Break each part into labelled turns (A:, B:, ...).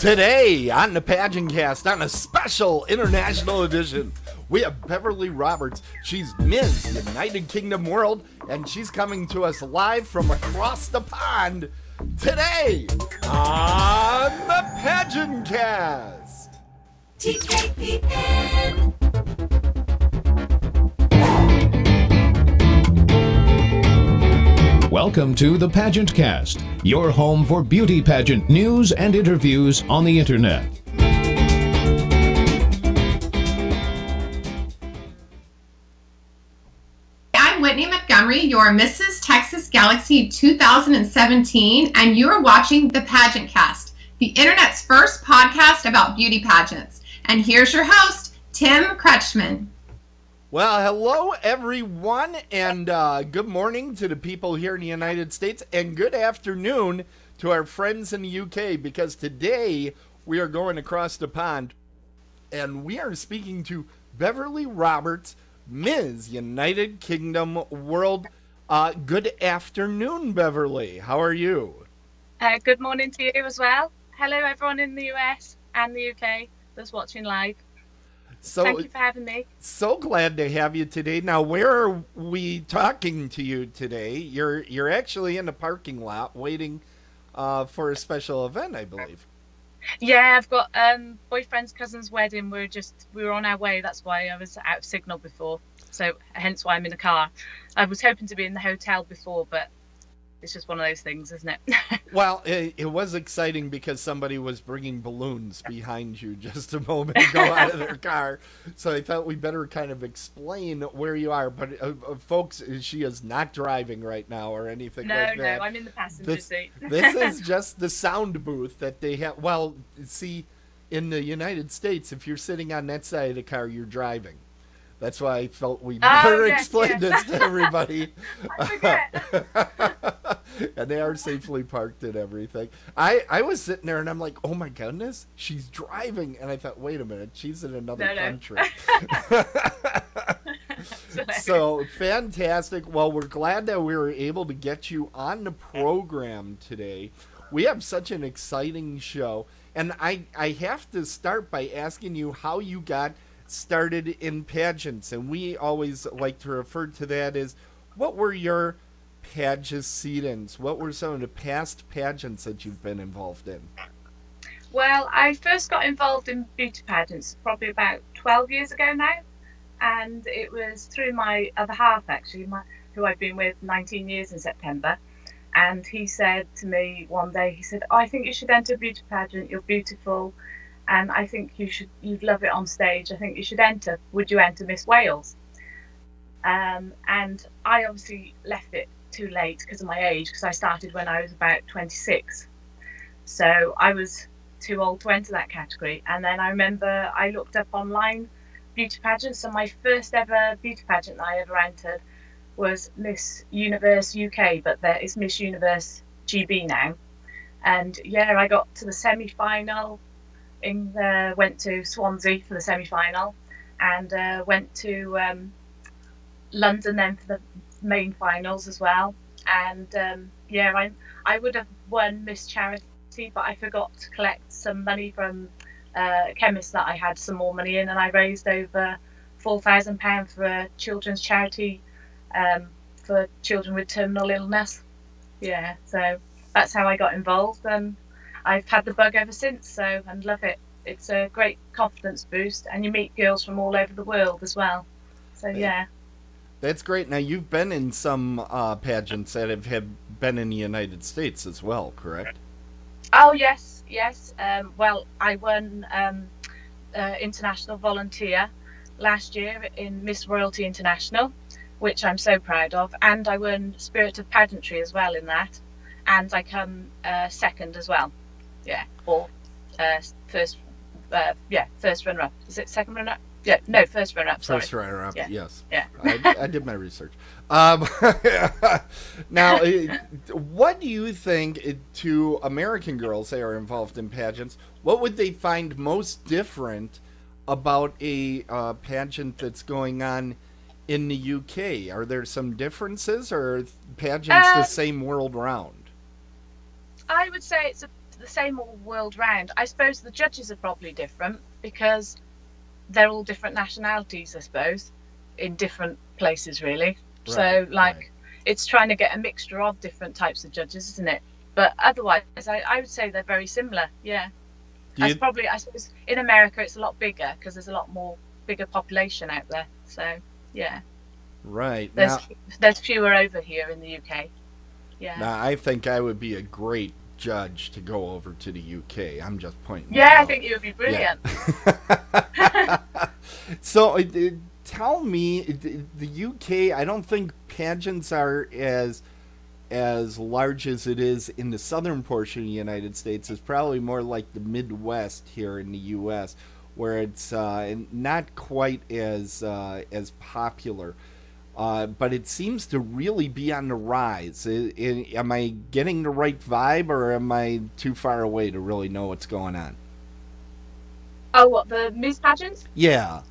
A: Today on the PageantCast, on a special international edition, we have Beverley Roberts. She's Ms. United Kingdom World, and she's coming to us live from across the pond today on the PageantCast.
B: TKPN.
C: Welcome to the PageantCast, your home for beauty pageant news and interviews on the internet.
D: I'm Whitney Montgomery, your Mrs. Texas Galaxy 2017, and you are watching the PageantCast, the internet's first podcast about beauty pageants. And here's your host, Tim Kretschmann.
A: Well, hello everyone, and good morning to the people here in the United States, and good afternoon to our friends in the UK, because today we are going across the pond, and we are speaking to Beverley Roberts, Ms. United Kingdom World. Good afternoon, Beverley. How are you?
E: Good morning to you as well. Hello, everyone in the US and the UK that's watching live.
A: So,
E: thank you for having me.
A: So glad to have you today. Now, where are we talking to you today? You're actually in the parking lot waiting for a special event, I believe.
E: Yeah, I've got boyfriend's cousin's wedding. We were on our way. That's why I was out of signal before. So hence why I'm in the car. I was hoping to be in the hotel before, but it's just one of those things, isn't it?
A: Well, it was exciting because somebody was bringing balloons behind you just a moment ago out of their car. So I thought we better kind of explain where you are. But folks, she is not driving right now or anything like that.
E: No, I'm in the passenger seat.
A: This is just the sound booth that they have. Well, see, in the United States, if you're sitting on that side of the car, you're driving. That's why I felt we better explain this to everybody. And they are safely parked and everything. I was sitting there and I'm like, oh my goodness, she's driving. And I thought, wait a minute, she's in another country. So fantastic. Well, we're glad that we were able to get you on the program today. We have such an exciting show. And I have to start by asking you how you got started in pageants, and we always like to refer to that as, what were your pageantcedents? What were some of the past pageants that you've been involved in?
E: Well, I first got involved in beauty pageants probably about 12 years ago now, and it was through my other half, actually, who I've been with 19 years in September. And he said to me one day, he said, I think you should enter a beauty pageant, you're beautiful, and I think you'd love it on stage. I think you should enter. Would you enter Miss Wales? And I obviously left it too late because of my age, because I started when I was about 26. So I was too old to enter that category. And then I remember I looked up online beauty pageants, and my first ever beauty pageant that I ever entered was Miss Universe UK, but there is Miss Universe GB now. And yeah, I got to the semi-final. Went to Swansea for the semi-final, and went to London then for the main finals as well. And yeah, I would have won Miss Charity, but I forgot to collect some money from a chemist that I had some more money in, and I raised over £4,000 for a children's charity for children with terminal illness. Yeah, so that's how I got involved, and I've had the bug ever since, and love it. It's a great confidence boost, and you meet girls from all over the world as well. So yeah.
A: That's great. Now, you've been in some pageants that have been in the United States as well, correct?
E: Oh, yes. Well, I won International Volunteer last year in Miss Royalty International, which I'm so proud of, and I won Spirit of Pageantry as well in that, and I come second as well. Yeah, or first runner-up. Is it second runner-up? Yeah, no, first runner-up. Sorry.
A: First runner-up.
E: Yeah.
A: Yes.
E: Yeah.
A: I did my research. Now, what do you think to American girls that are involved in pageants? What would they find most different about a pageant that's going on in the UK? Are there some differences, or are pageants the same world round?
E: I would say it's the same all world round. I suppose the judges are probably different because they're all different nationalities, I suppose, in different places, really.
A: Right,
E: So, like,
A: right.
E: it's trying to get a mixture of different types of judges, isn't it? But otherwise, I would say they're very similar. Yeah.
A: Do you,
E: I suppose in America it's a lot bigger because there's a lot more bigger population out there. So, yeah.
A: right.
E: There's fewer over here in the UK. Yeah.
A: Now, I think I would be a great judge to go over to the UK. I'm just pointing that
E: Yeah, I
A: out.
E: think you would be brilliant.
A: Yeah. So, tell me, the UK, I don't think pageants are as large as it is in the southern portion of the United States. It's probably more like the Midwest here in the U.S., where it's not quite as popular. But it seems to really be on the rise. Am I getting the right vibe, or am I too far away to really know what's going on?
E: Oh, what, the Miss pageants?
A: Yeah.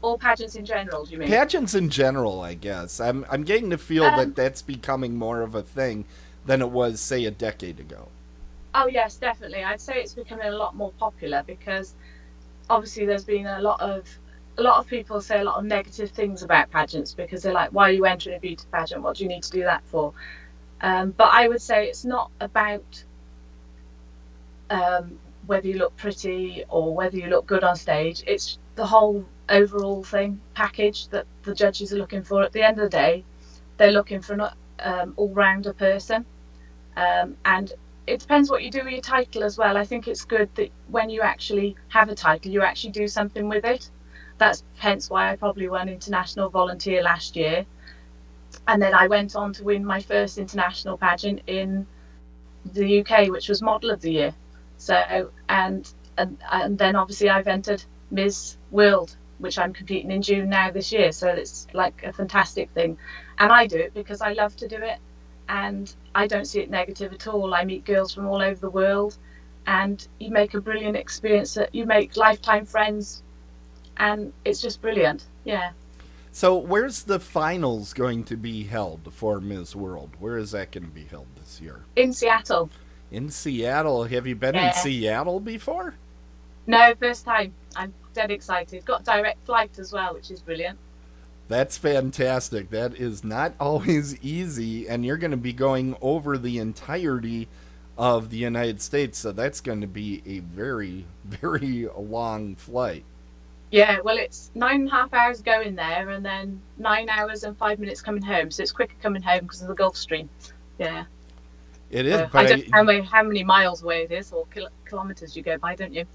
E: All pageants in general, do you mean?
A: Pageants in general, I guess. I'm getting the feel that that's becoming more of a thing than it was, say, a decade ago.
E: Oh, yes, definitely. I'd say it's becoming a lot more popular because obviously there's been a lot of people say a lot of negative things about pageants because they're like, why are you entering a beauty pageant? What do you need to do that for? But I would say it's not about whether you look pretty or whether you look good on stage. It's the whole overall thing, package that the judges are looking for. At the end of the day, they're looking for an all-rounder person. And it depends what you do with your title as well. I think it's good that when you actually have a title, you actually do something with it. That's hence why I probably won International Volunteer last year. And then I went on to win my first international pageant in the UK, which was Model of the Year. So, and then obviously I've entered Ms. World, which I'm competing in June now this year. So it's like a fantastic thing. And I do it because I love to do it. And I don't see it negative at all. I meet girls from all over the world, and you make a brilliant experience. That you make lifetime friends, and it's just brilliant. Yeah.
A: So where's the finals going to be held for Ms. World? Where is that going to be held this year?
E: In Seattle.
A: In Seattle. Have you been in Seattle before?
E: No, first time. I'm dead excited. Got direct flight as well, which is brilliant.
A: That's fantastic. That is not always easy, and you're going to be going over the entirety of the United States, so that's going to be a very, very long flight.
E: Yeah, well, it's 9.5 hours going there, and then 9 hours and 5 minutes coming home, so it's quicker coming home because of the Gulf Stream. Yeah.
A: It is.
E: I don't know how many miles away it is, or kilometers you go by, don't you?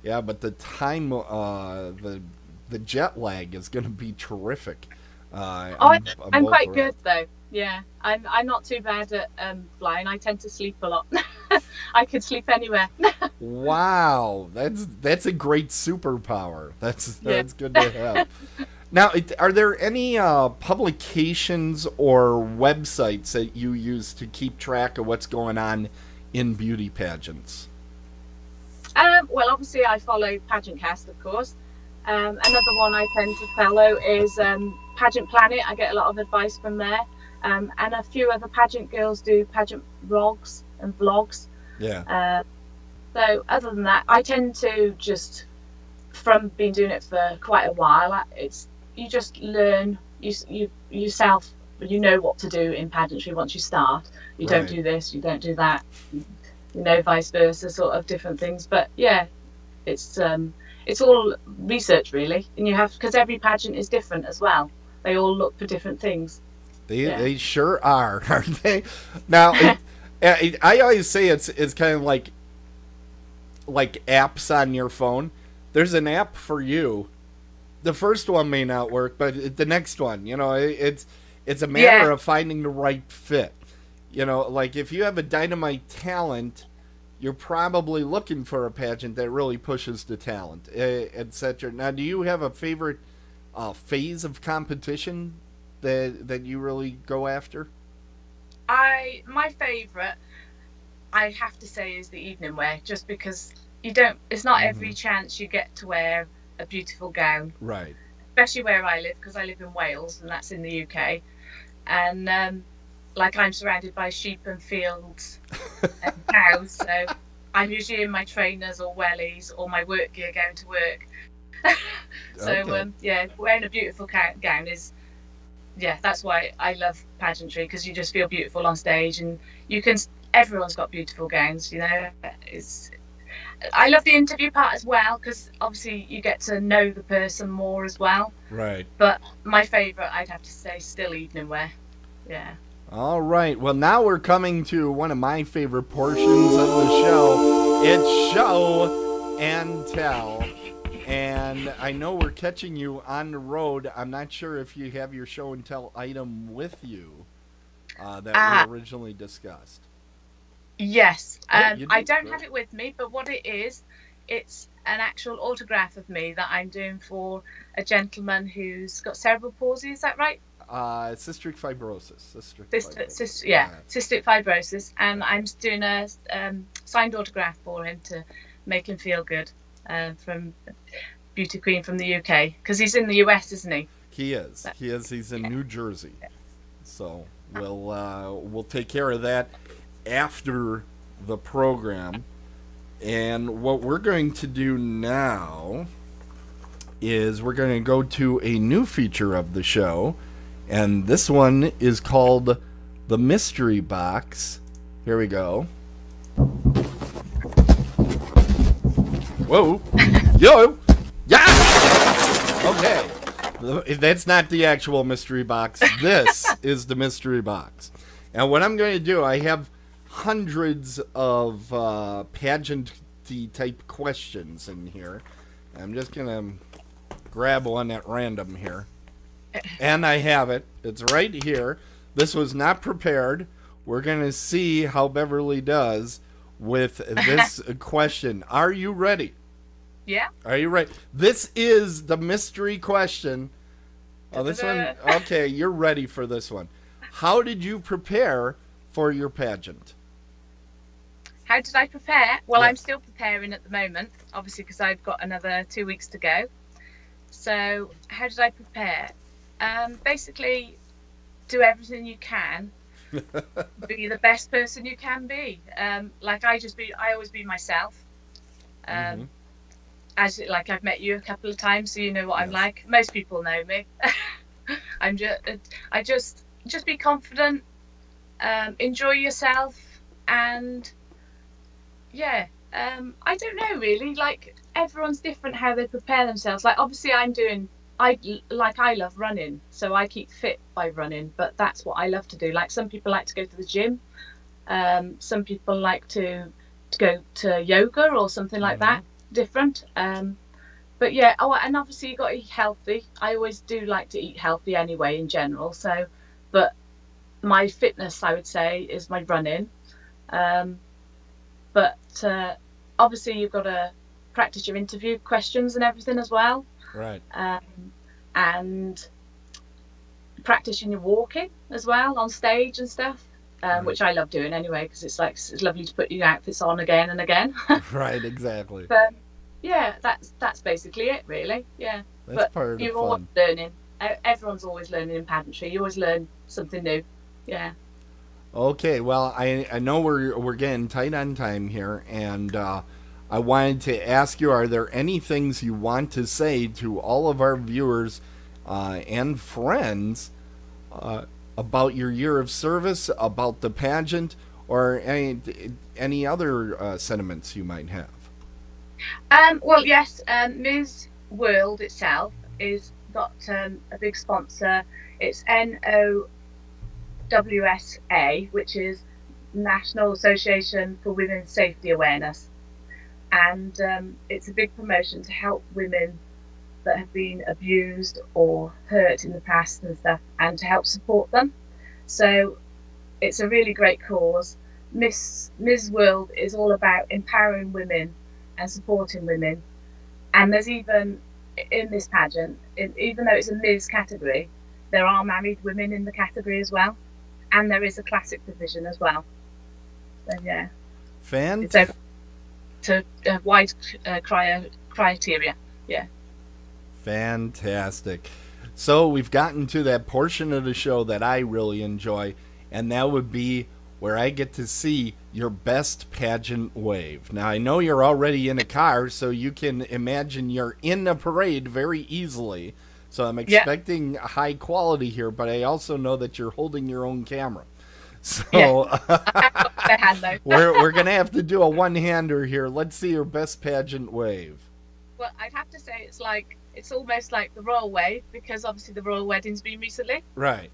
A: Yeah, but the time, the jet lag is going to be terrific.
E: I'm quite good though. Yeah, I'm not too bad at flying. I tend to sleep a lot. I could sleep anywhere.
A: Wow, that's a great superpower. That's good to have. Now, are there any publications or websites that you use to keep track of what's going on in beauty pageants?
E: Well, obviously I follow PageantCast, of course. Another one I tend to follow is Pageant Planet. I get a lot of advice from there. And a few other pageant girls do pageant blogs and vlogs.
A: Yeah.
E: So other than that, I tend to just, from being doing it for quite a while, you just learn you yourself. You know what to do in pageantry once you start. You don't do this, you don't do that. You know, vice versa, sort of different things. But yeah, it's all research really, and you have, because every pageant is different as well. They all look for different things.
A: They sure are, aren't they? Now, I always say it's kind of like apps on your phone. There's an app for you. The first one may not work, but the next one, it's a matter of finding the right fit. Like if you have a dynamite talent, you're probably looking for a pageant that really pushes the talent, etc. Now, do you have a favorite phase of competition that you really go after?
E: My favorite, I have to say, is the evening wear, just because it's not every chance you get to wear a beautiful gown.
A: Right.
E: Especially where I live, because I live in Wales and that's in the UK. And like I'm surrounded by sheep and fields and cows, so I'm usually in my trainers or wellies or my work gear going to work. So
A: Okay.
E: yeah, wearing a beautiful gown is, yeah, that's why I love pageantry, because you just feel beautiful on stage, and you can. Everyone's got beautiful gowns, you know. I love the interview part as well, because obviously you get to know the person more as well.
A: Right.
E: But my favourite, I'd have to say, still evening wear. Yeah.
A: All right. Well, now we're coming to one of my favorite portions of the show. It's show and tell. And I know we're catching you on the road. I'm not sure if you have your show and tell item with you that we originally discussed.
E: Yes.
A: You do?
E: I don't
A: Great.
E: have it with me, but what it is, it's an actual autograph of me that I'm doing for a gentleman who's got cerebral palsy. Is that right?
A: Cystic fibrosis.
E: Cystic fibrosis, and I'm doing a signed autograph for him to make him feel good, from Beauty Queen from the UK, because he's in the US, isn't he?
A: He is. He's in New Jersey. So we'll take care of that after the program. And what we're going to do now is we're going to go to a new feature of the show. And this one is called the Mystery Box. Here we go. Whoa. Yo. Yeah. Okay. That's not the actual mystery box. This is the mystery box. And what I'm going to do, I have hundreds of pageant-y type questions in here. I'm just going to grab one at random here. And I have it. It's right here. This was not prepared. We're going to see how Beverly does with this question. Are you ready?
E: Yeah.
A: Are you ready? This is the mystery question. Oh, this one? Okay, you're ready for this one. How did you prepare for your pageant?
E: How did I prepare? Well,
A: Yes.
E: I'm still preparing at the moment, obviously, because I've got another 2 weeks to go. So how did I prepare? Basically, do everything you can. Be the best person you can be. I always be myself. As I've met you a couple of times, so you know what I'm like. Most people know me. I just be confident, enjoy yourself, and yeah. I don't know really. Like, everyone's different how they prepare themselves. Like, obviously, I love running, so I keep fit by running, but that's what I love to do. Like, some people like to go to the gym, some people like to go to yoga or something like that, different. But yeah, and obviously you got to eat healthy. I always do like to eat healthy anyway in general. So, but my fitness, I would say, is my running. But obviously you've got to practice your interview questions and everything as well.
A: Right.
E: And practicing your walking as well on stage and stuff, which I love doing anyway, because it's lovely to put your outfits on again and again.
A: Right, exactly.
E: But yeah, that's basically it, really. Yeah.
A: That's part of the
E: you're
A: fun.
E: always learning. Everyone's always learning in pageantry. You always learn something new. Yeah.
A: Okay, well, I know we're getting tight on time here, and I wanted to ask you, are there any things you want to say to all of our viewers and friends about your year of service, about the pageant, or any other sentiments you might have?
E: Well, yes, Ms. World itself is got a big sponsor. It's NOWSA, which is National Association for Women's Safety Awareness. And it's a big promotion to help women that have been abused or hurt in the past and stuff, and to help support them. So it's a really great cause. Ms. World is all about empowering women and supporting women. And there's even, in this pageant, even though it's a Ms. category, there are married women in the category as well. And there is a classic division as well. So yeah.
A: Fantastic.
E: To wide criteria. Yeah.
A: Fantastic. So we've gotten to that portion of the show that I really enjoy, and that would be where I get to see your best pageant wave. Now, I know you're already in a car, so you can imagine you're in a parade very easily. So I'm expecting high quality here, but I also know that you're holding your own camera. So we're going to have to do a one-hander here. Let's see your best pageant wave.
E: Well, I'd have to say it's almost like the royal wave, because obviously the royal wedding's been recently.
A: Right.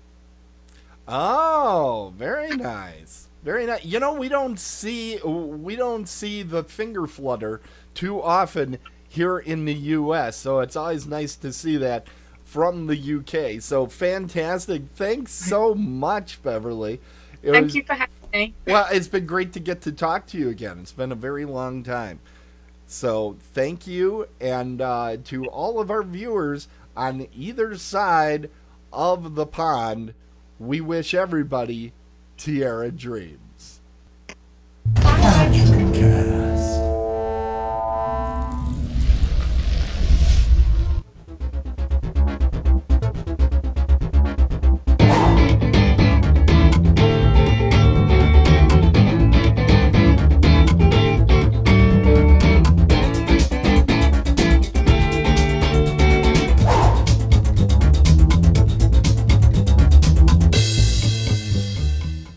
A: Oh, very nice. Very nice. You know, we don't see the finger flutter too often here in the US, so it's always nice to see that from the UK. So fantastic. Thanks so much, Beverley.
E: Thank you for having me.
A: Well, it's been great to get to talk to you again. It's been a very long time. So thank you, and to all of our viewers on either side of the pond, we wish everybody Tiara Dreams.